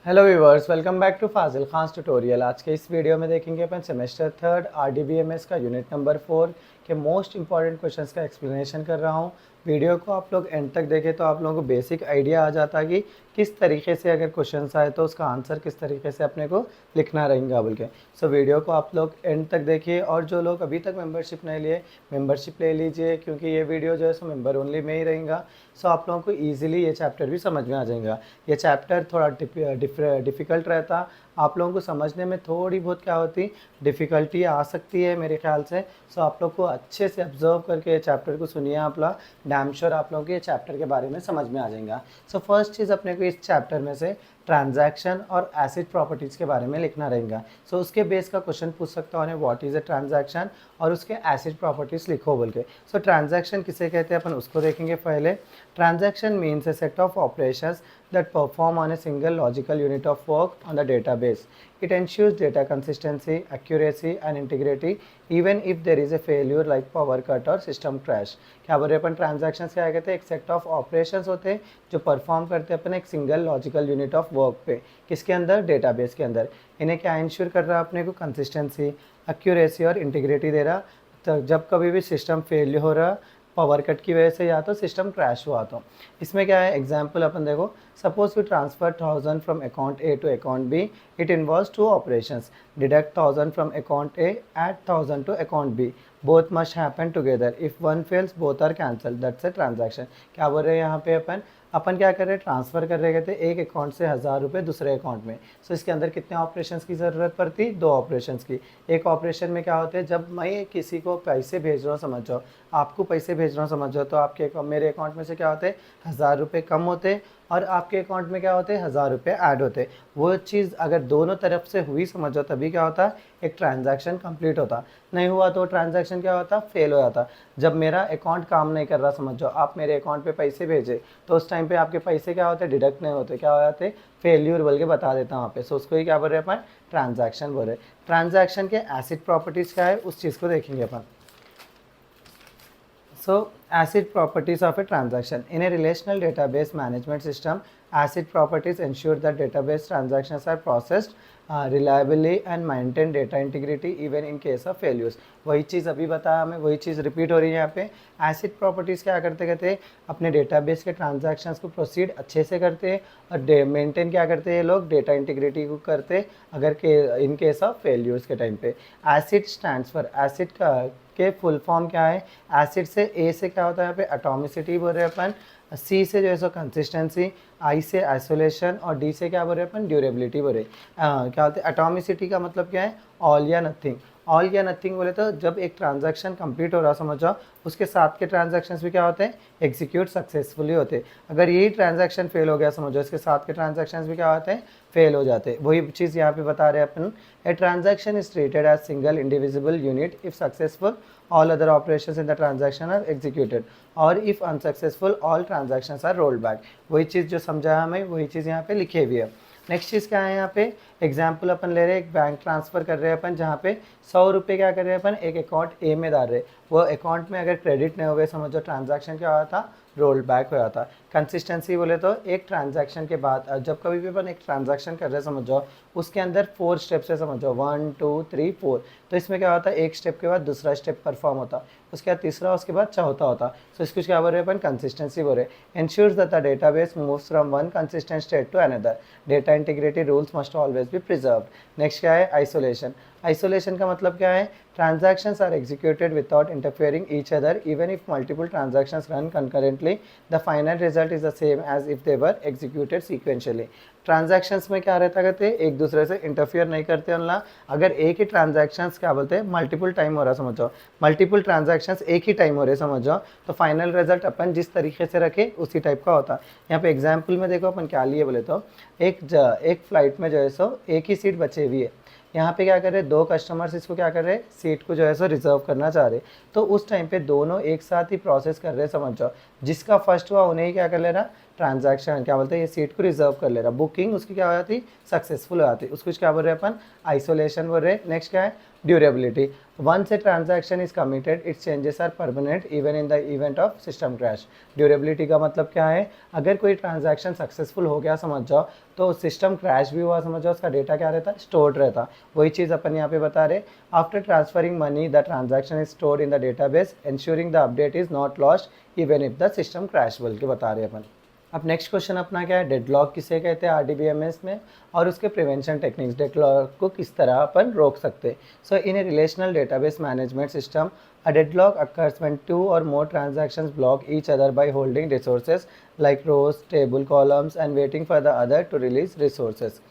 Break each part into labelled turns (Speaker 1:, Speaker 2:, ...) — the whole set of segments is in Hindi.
Speaker 1: Hello viewers, welcome back to Fazil Khan tutorial. आज के इस वीडियो में देखेंगे अपन सेमेस्टर थर्ड आरडीबीएमएस का यूनिट नंबर 4 के मोस्ट इंपॉर्टेंट क्वेश्चंस का एक्सप्लेनेशन कर रहा हूं। वीडियो को आप लोग एंड तक देखें तो आप लोगों को बेसिक आइडिया आ जाता है कि किस तरीके से अगर क्वेश्चंस आए तो उसका आंसर किस तरीके से अपने को लिखना रहेगा बोल के। सो वीडियो को आप लोग एंड तक देखिए, और जो लोग अभी तक मेंबरशिप नहीं लिए मेंबरशिप ले लीजिए, क्योंकि ये वीडियो जो है सो मेंबर ओनली में ही रहेगा। सो आप लोगों को ईजिली ये चैप्टर भी समझ में आ जाएगा। ये चैप्टर थोड़ा डिफ़िकल्ट रहता, आप लोगों को समझने में थोड़ी बहुत क्या होती डिफ़िकल्टी आ सकती है मेरे ख्याल से। सो आप लोग को अच्छे से ऑब्जर्व करके ये चैप्टर को सुनिए, आप लोग डैम श्योर आप लोगों को ये चैप्टर के बारे में समझ में आ जाएगा। सो फर्स्ट चीज़ अपने को इस चैप्टर में से ट्रांजैक्शन और एसिड प्रॉपर्टीज़ के बारे में लिखना रहेगा। सो उसके बेस का क्वेश्चन पूछ सकता हूँ, व्हाट इज़ अ ट्रांजैक्शन और उसके एसिड प्रॉपर्टीज़ लिखो बोल के। सो ट्रांजैक्शन किसे कहते हैं अपन उसको देखेंगे पहले। Transaction means A set of operations that perform on a single logical unit of work on the database. It ensures data consistency, accuracy and integrity even if there is a failure like power cut or system crash. क्या बोल रहे अपन ट्रांजैक्शंस क्या कहते हैं? एक सेट ऑफ ऑपरेशंस होते हैं जो परफॉर्म करते हैं अपन एक single logical unit of work पे, किसके अंदर? डेटाबेस के अंदर। इन्हें क्या इंश्योर कर रहा है अपने को? कंसिस्टेंसी, एक्यूरेसी और इंटीग्रिटी दे रहा। तो जब कभी भी सिस्टम फेल हो रहा पावर कट की वजह से या तो सिस्टम क्रैश हुआ, तो इसमें क्या है एग्जांपल अपन देखो। Suppose we transfer 1000 from account A to account B, it involves two operations. Deduct 1000 from account A, add 1000 to account B, both must happen together. If one fails both are cancel, that's a transaction. क्या बोल रहे हैं यहाँ पे अपन क्या कर रहे हैं? ट्रांसफ़र कर रहे थे एक अकाउंट से 1000 रुपये दूसरे अकाउंट में। सो इसके अंदर कितने ऑपरेशंस की ज़रूरत पड़ती? 2 ऑपरेशंस की। एक ऑपरेशन में क्या होते हैं, जब मैं किसी को पैसे भेज रहा हूँ, समझ जाओ आपको पैसे भेज रहा हूँ समझ जाओ, तो आपके मेरे अकाउंट में से क्या होते हैं? 1000 रुपये कम होते और आपके अकाउंट में क्या होते हैं? 1000 रुपये ऐड होते। वो चीज़ अगर दोनों तरफ से हुई समझ जाओ, तभी क्या होता? एक ट्रांजैक्शन कंप्लीट होता। नहीं हुआ तो ट्रांजैक्शन क्या होता? फेल हो जाता। जब मेरा अकाउंट काम नहीं कर रहा समझ जाओ, आप मेरे अकाउंट पे पैसे भेजे तो उस टाइम पे आपके पैसे क्या होते? डिडक्ट नहीं होते, क्या हो जाते? फेल्यूर बोल के बता देता हूँ वहाँ पे। सो उसको ही क्या बोल रहे हैं अपन? ट्रांजैक्शन बोल रहे। ट्रांजैक्शन के एसिड प्रॉपर्टीज़ क्या है उस चीज़ को देखेंगे अपन। So, acid properties of a transaction. In a relational database management system, acid properties ensure that database transactions are processed reliably and maintain data integrity even in case of failures. वही चीज़ अभी बताया हमें, वही चीज़ रिपीट हो रही है यहाँ पे। एसिड प्रॉपर्टीज़ क्या करते कहते अपने डेटाबेस के ट्रांजैक्शंस को प्रोसीड अच्छे से करते हैं और मेंटेन क्या करते हैं ये लोग? डेटा इंटीग्रिटी को करते अगर के इन केस ऑफ फेल्यूर्स के टाइम पे। एसिड स्टैंड्स फॉर, एसिड का के फुल फॉर्म क्या है? एसिड से ए से क्या होता है यहाँ पे? एटॉमिसिटी बोल रहे हैं अपन। सी से जो है सो कंसिस्टेंसी, आई से आइसोलेशन और डी से क्या बोल रहे हैं अपन? ड्यूरेबिलिटी बोल रहे। क्या होता है? एटॉमिसिटी का मतलब क्या है? ऑल या नथिंग। ऑल या नथिंग बोले तो जब एक ट्रांजैक्शन कंप्लीट हो रहा समझ जाओ, उसके साथ के ट्रांजैक्शंस भी क्या होते हैं? एग्जीक्यूट सक्सेसफुली होते हैं। अगर यही ट्रांजैक्शन फेल हो गया समझो, इसके साथ के ट्रांजैक्शंस भी क्या होते हैं? फेल हो जाते हैं। वही चीज़ यहाँ पे बता रहे हैं अपन। A transaction is treated as single indivisible unit if successful all other operations in the transaction are executed और if unsuccessful all transactions are rolled back। वही चीज़ जो समझाया हमें वही चीज़ यहाँ पे लिखी हुई है। नेक्स्ट चीज़ क्या है यहाँ पे? एग्जाम्पल अपन ले रहे हैं, एक बैंक ट्रांसफ़र कर रहे हैं अपन, जहाँ पे 100 रुपये क्या कर रहे हैं अपन? एक अकाउंट ए में डाल रहे। वो अकाउंट में अगर क्रेडिट नहीं हो गए समझो, ट्रांजैक्शन क्या हुआ था? रोल बैक हो जाता। कंसिस्टेंसी बोले तो एक ट्रांजैक्शन के बाद जब कभी भी अपन एक ट्रांजैक्शन कर रहे हैं समझो, उसके अंदर 4 स्टेप्स है समझो, 1 2 3 4। तो इसमें क्या होता है? एक स्टेप के बाद दूसरा स्टेप परफॉर्म होता, उसके बाद तीसरा, उसके बाद चौथा होता। सो इसको क्या बोल रहे हैं अपन? कंसिस्टेंसी बोल रहे। Ensures that the database moves from one consistent state to another. Data integrity rules must always be preserved. Next क्या है? आइसोलेशन। आइसोलेशन का मतलब क्या है? Transactions are executed without interfering each other even if multiple transactions run concurrently, the final result is the same as if they were executed sequentially. Transactions में क्या रहता कहते हैं? एक दूसरे से इंटरफेयर नहीं करते अनला। अगर एक ही ट्रांजैक्शंस क्या बोलते हैं? मल्टीपल टाइम हो रहा समझो, मल्टीपल ट्रांजैक्शंस एक ही टाइम हो रहे समझो, तो फाइनल रिजल्ट अपन जिस तरीके से रखे उसी टाइप का होता। यहाँ पे एग्जाम्पल में देखो अपन क्या लिए बोले तो एक फ्लाइट में जो है सो एक ही सीट बचे हुई है। यहाँ पे क्या कर रहे हैं? 2 कस्टमर्स इसको क्या कर रहे हैं? सीट को जो है सो रिजर्व करना चाह रहे। तो उस टाइम पे दोनों एक साथ ही प्रोसेस कर रहे हैं समझ जाओ। जिसका फर्स्ट हुआ उन्हें ही क्या कर लेना? ट्रांजैक्शन क्या बोलते हैं, ये सीट को रिजर्व कर ले रहा, बुकिंग उसकी क्या हो जाती, सक्सेसफुल हो जाती, उसको क्या बोल रहे हैं अपन, आइसोलेशन बोल रहे। नेक्स्ट क्या है, durability. Once a transaction is committed its changes are permanent even in the event of system crash. Durability का मतलब क्या है, अगर कोई ट्रांजैक्शन सक्सेसफुल हो गया समझ जाओ, तो सिस्टम क्रैश भी हुआ समझ जाओ, उसका डेटा क्या रहता है, स्टोर्ड रहता। वही चीज़ अपन यहाँ पे बता रहे, after transferring money the transaction is stored in the database ensuring the update is not lost even if the system crash, बोल के बता रहे अपन। अब नेक्स्ट क्वेश्चन अपना क्या है, डेडलॉक किसे कहते हैं आरडीबीएमएस में, और उसके प्रिवेंशन टेक्निक्स, डेडलॉक को किस तरह अपन रोक सकते हैं। So in a relational database management system a deadlock occurs when two or more transactions block each other by holding resources like rows, table, columns and waiting for the other to release resources।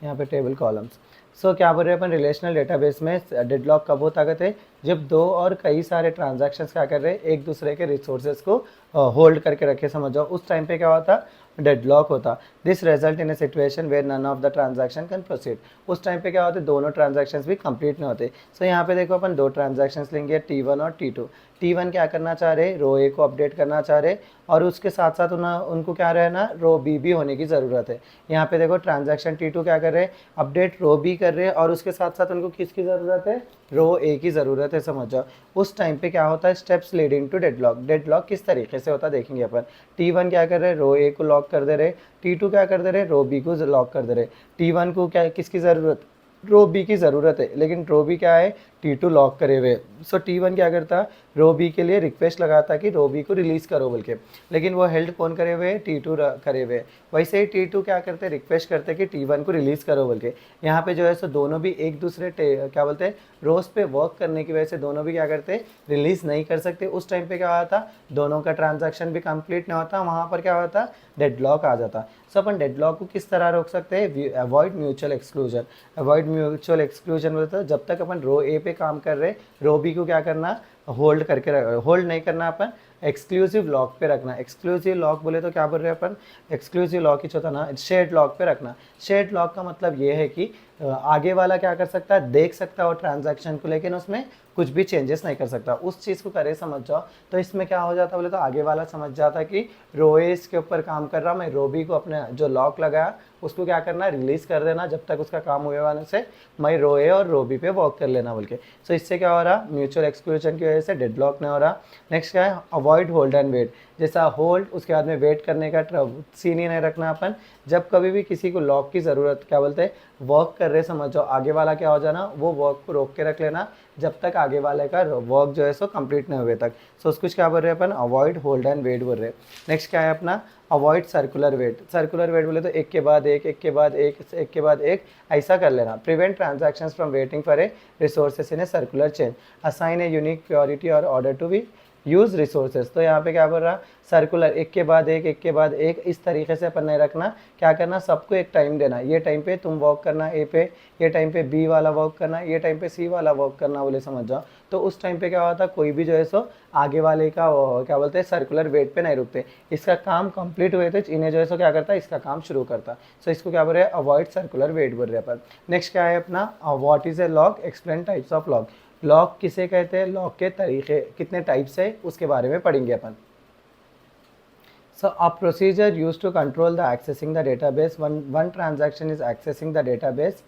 Speaker 1: यहाँ पे टेबल कॉलम्स। सो क्या बोल रहे हैं अपन, रिलेशनल डेटाबेस में डेडलॉक कब होता है, जब दो और कई सारे ट्रांजैक्शंस क्या कर रहे हैं, एक दूसरे के रिसोर्सेज को होल्ड करके रखे समझ जाओ, उस टाइम पे क्या होता, डेडलॉक होता। This result in a situation where none of the transaction can proceed. उस टाइम पे क्या होते, दोनों ट्रांजैक्शंस भी कंप्लीट नहीं होते। सो यहाँ पे देखो अपन दो ट्रांजैक्शंस लेंगे, T1 और T2। T1 क्या करना चाह रहे, रो ए को अपडेट करना चाह रहे, और उसके साथ साथ उनको क्या रहना, रो बी भी होने की ज़रूरत है। यहाँ पे देखो ट्रांजैक्शन T2 क्या कर रहे हैं, अपडेट रो बी कर रहे हैं, और उसके साथ साथ उनको किसकी ज़रूरत है, रो ए की ज़रूरत है समझ जाओ। उस टाइम पे क्या होता है, steps leading to deadlock. Deadlock किस तरीके से होता है देखेंगे अपन। T1 क्या कर रहे हैं, रो ए को लॉक कर दे रहे, T2 क्या कर दे रहे, रो बी को लॉक कर दे रहे। T1 को क्या किसकी ज़रूरत, रो बी की ज़रूरत है, लेकिन रो बी क्या है, T2 लॉक करे हुए। सो T1 क्या करता, रो बी के लिए रिक्वेस्ट लगाता कि रो बी को रिलीज़ करो बोल के, लेकिन वो हेल्ड कौन करे हुए, T2 करे हुए। वैसे ही T2 क्या करते, रिक्वेस्ट करते कि T1 को रिलीज़ करो बोल के। यहाँ पे जो है सो दोनों भी एक दूसरे क्या बोलते हैं, रोज़ पे वर्क करने की वजह से दोनों भी क्या करते, रिलीज़ नहीं कर सकते। उस टाइम पे क्या होता, दोनों का ट्रांजैक्शन भी कंप्लीट नहीं होता, वहाँ पर क्या होता, डेडलॉक आ जाता। सो अपन डेडलॉक को किस तरह रोक सकते हैं, avoid mutual exclusion. Avoid mutual exclusion बोलते हैं जब तक अपन रो ए पे काम कर रहे, रो बी को क्या करना, होल्ड करके होल्ड नहीं करना, अपन एक्सक्लूसिव लॉक पे रखना। एक्सक्लूसिव लॉक बोले तो क्या बोल रहे हैं अपन, एक्सक्लूसिव लॉक ही होता ना, शेयर्ड लॉक पे रखना। शेयर्ड लॉक का मतलब ये है कि आगे वाला क्या कर सकता है, देख सकता है वो ट्रांजैक्शन को, लेकिन उसमें कुछ भी चेंजेस नहीं कर सकता। उस चीज़ को करे समझ जाओ, तो इसमें क्या हो जाता बोले तो आगे वाला समझ जाता कि रो ए के ऊपर काम कर रहा, मैं रो बी को अपने जो लॉक लगाया उसको क्या करना, रिलीज़ कर देना, जब तक उसका काम हुए वाले से मैं रो ए और रो बी पे वर्क कर लेना बोल के। सो इससे क्या हो रहा, म्यूचुअल एक्सक्लूजन की वजह से डेडलॉक नहीं हो रहा। नेक्स्ट क्या है, अवॉइड होल्ड एंड वेट। जैसा होल्ड उसके बाद में वेट करने का सीन ही नहीं रखना अपन। जब कभी भी किसी को लॉक की ज़रूरत क्या बोलते हैं, वर्क कर रहे समझो, आगे वाला क्या हो जाना, वो वर्क को रोक के रख लेना जब तक आगे वाले का वर्क जो है सो कंप्लीट नहीं हुए तक। सो उसको क्या बोल रहे हैं अपन, अवॉइड होल्ड एंड वेट बोल रहे हैं। नेक्स्ट क्या है अपना, avoid circular wait. Circular wait बोले तो एक के बाद एक, एक के बाद एक, एक के बाद एक, ऐसा कर लेना। Prevent transactions from waiting for a resources in a circular chain. Assign a unique purity और order to be use resources. तो यहाँ पे क्या बोल रहा, सर्कुलर एक के बाद एक, एक के बाद एक, इस तरीके से अपन नहीं रखना। क्या करना, सबको एक टाइम देना, ये टाइम पे तुम वर्क करना ए पे, ये टाइम पे बी वाला वर्क करना, ये टाइम पे सी वाला वर्क करना बोले समझ जाओ। तो उस टाइम पे क्या होता, कोई भी जो है सो आगे वाले का क्या बोलते हैं, सर्कुलर वेट पे नहीं रुकते। इसका काम कंप्लीट हुए थे इन्हें जो है सो क्या करता, इसका काम शुरू करता। सो इसको क्या बोल रहे हैं, अवॉइड सर्कुलर वेट बोल रहे हैं अपन। नेक्स्ट क्या है अपना, what is a lock, explain types of lock. Lock किसे कहते हैं, लॉक के तरीके कितने टाइप्स है उसके बारे में पढ़ेंगे अपन। So a procedure used to control the accessing the database. One transaction is accessing the database.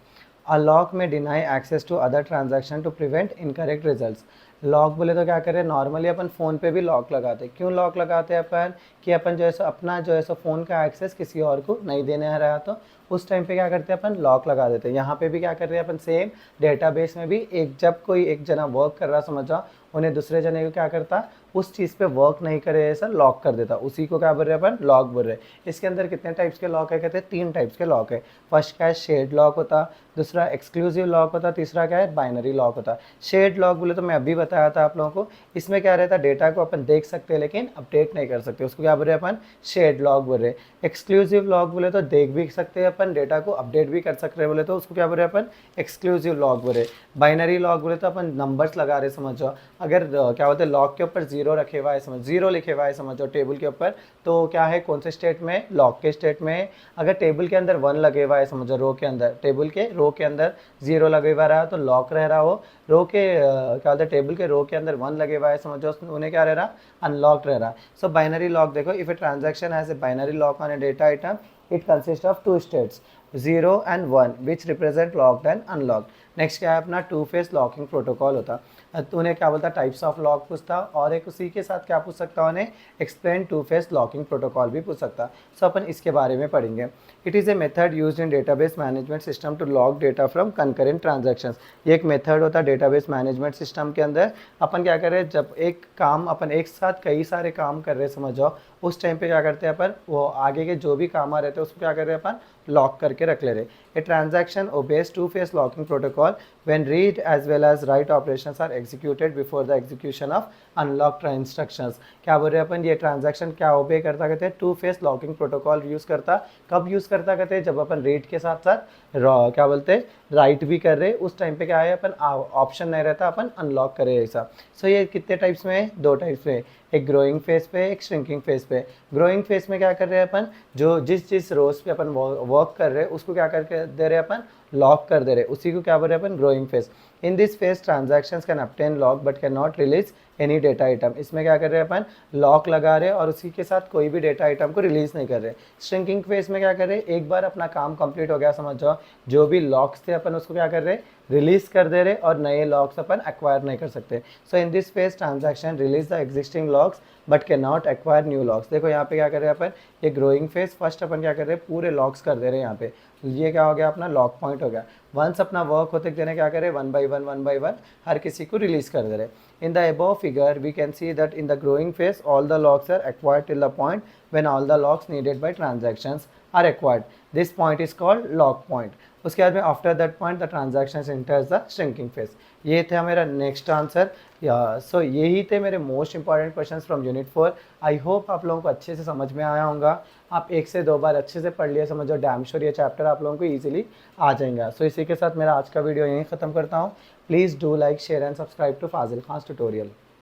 Speaker 1: A lock may deny access to other transaction to prevent incorrect results. Lock बोले तो क्या करें, नॉर्मली अपन फ़ोन पे भी लॉक लगाते हैं। क्यों लॉक लगाते हैं अपन, कि अपन जो है सो अपना जो है सो फ़ोन का एक्सेस किसी और को नहीं देने रहा, तो उस टाइम पे क्या करते हैं अपन, लॉक लगा देते हैं। यहाँ पे भी क्या कर रहे हैं अपन, सेम डेटाबेस में भी जब कोई एक जना वर्क कर रहा समझ जाओ, उन्हें दूसरे जने को क्या करता, उस चीज़ पे वर्क नहीं करे ऐसा लॉक कर देता, उसी को क्या बोल रहे हैं अपन, लॉक बोल रहे हैं। इसके अंदर कितने टाइप्स के लॉक है, कहते हैं 3 टाइप्स के लॉक है। फर्स्ट क्या है, शेड लॉक होता, दूसरा एक्सक्लूसिव लॉक होता, तीसरा क्या है, बाइनरी लॉक होता। शेड लॉक बोले तो मैं अभी बताया था आप लोगों को, इसमें क्या रहता है, डेटा को अपन देख सकते हैं लेकिन अपडेट नहीं कर सकते, उसको क्या बोल रहे हैं अपन, शेड लॉक बोल रहे हैं। एक्सक्लूसिव लॉक बोले तो देख भी सकते हैं अपन, डेटा को अपडेट भी कर सकते हैं बोले तो उसको क्या बोल रहे हैं अपन, एक्सक्लूसिव लॉक बोल रहे हैं। बाइनरी लॉक बोले तो अपन नंबर्स लगा रहे समझ जाओ, अगर क्या बोलते हैं लॉक के ऊपर 0 जीरो रखे हुआ है, समझ जीरो लिखे हुआ है समझो टेबल के ऊपर, तो क्या है कौन से स्टेट में, लॉक के स्टेट में है। अगर टेबल के अंदर 1 लगे हुआ है समझो, रो के अंदर, टेबल के रो के अंदर 0 लगे हुआ रहा तो लॉक रह रहा हो। रो के क्या होता है, टेबल के रो के अंदर 1 लगे हुआ है समझो, उन्हें क्या रह रहा, अनलॉक्ड रह रहा। सो बाइनरी लॉक देखो, if a transaction has a binary lock on A data item, it consist of 2 states 0 and 1 which represent locked and unlocked. Next क्या है अपना 2 फेस लॉकिंग प्रोटोकॉल होता। तो उन्हें क्या बोलता, टाइप्स ऑफ लॉक पूछता, और एक उसी के साथ क्या पूछ सकता, उन्हें एक्सप्लेन 2 फेस लॉकिंग प्रोटोकॉल भी पूछ सकता। सो अपन इसके बारे में पढ़ेंगे। It is a method used in database management system to lock data from concurrent transactions. ये एक मेथड होता है डेटाबेस मैनेजमेंट सिस्टम के अंदर। अपन क्या करें, जब एक काम अपन एक साथ कई सारे काम कर रहे समझ जाओ, उस टाइम पे क्या करते हैं अपन, वो आगे के जो भी काम आ रहे थे उसको क्या कर रहे हैं अपन, लॉक करके रख ले रहे। A transaction obeys 2 phase locking protocol when read as well as write operations are executed before the execution of unlocked instructions. क्या बोल रहे हैं अपन, ये ट्रांजैक्शन क्या ओबे करता, कहते हैं 2 फेस लॉकिंग प्रोटोकॉल यूज़ करता। कब यूज़ करता, कहते हैं जब अपन रीड के साथ साथ क्या बोलते हैं राइट भी कर रहे, उस टाइम पे क्या है अपन ऑप्शन नहीं रहता, अपन अनलॉक करें ऐसा। सो ये कितने टाइप्स में है, 2 टाइप्स में, एक ग्रोइंग फेज पे, एक श्रिंकिंग फेज पे। ग्रोइंग फेज में क्या कर रहे हैं अपन, जो जिस रोज पे अपन वर्क कर रहे हैं उसको क्या करके दे रहे हैं अपन, लॉक कर दे रहे, उसी को क्या बोल रहे हैं अपन, growing phase. In this phase transactions can obtain lock but can not release any data item. इसमें क्या कर रहे हैं अपन, लॉक लगा रहे हैं और उसी के साथ कोई भी डेटा आइटम को रिलीज नहीं कर रहे। श्रिंकिंग फेज में क्या कर रहे हैं, एक बार अपना काम कंप्लीट हो गया समझ जाओ, जो भी लॉक्स थे अपन उसको क्या कर रहे हैं, रिलीज कर दे रहे और नए लॉक्स अपन एक्वायर नहीं कर सकते। So in this phase transaction release the existing locks but can not acquire new locks. देखो यहाँ पे क्या कर रहे हैं अपन, ये ग्रोइंग फेज, फर्स्ट अपन क्या कर रहे हैं, पूरे लॉक्स कर दे रहे हैं यहाँ पे। ये क्या हो गया, अपना लॉक पॉइंट हो गया। वंस अपना वर्क होते देने क्या करें, 1 by 1 हर किसी को रिलीज कर दे रहे। In the above figure we can see that in the growing phase all the locks are acquired till the point when all the locks needed by transactions are acquired. This point is called lock point. उसके बाद में after that point the transactions enters the shrinking phase. ये थे मेरा नेक्स्ट आंसर। सो यही थे मेरे most important questions from unit 4। I hope आप लोगों को अच्छे से समझ में आया होगा। आप 1 से 2 बार अच्छे से पढ़ लिया समझो, डैम श्योर ये चैप्टर आप लोगों को ईजिली आ जाएगा। सो इसी के साथ मेरा आज का वीडियो यहीं ख़त्म करता हूँ। Please do like, share and subscribe to Fazil Khan tutorial.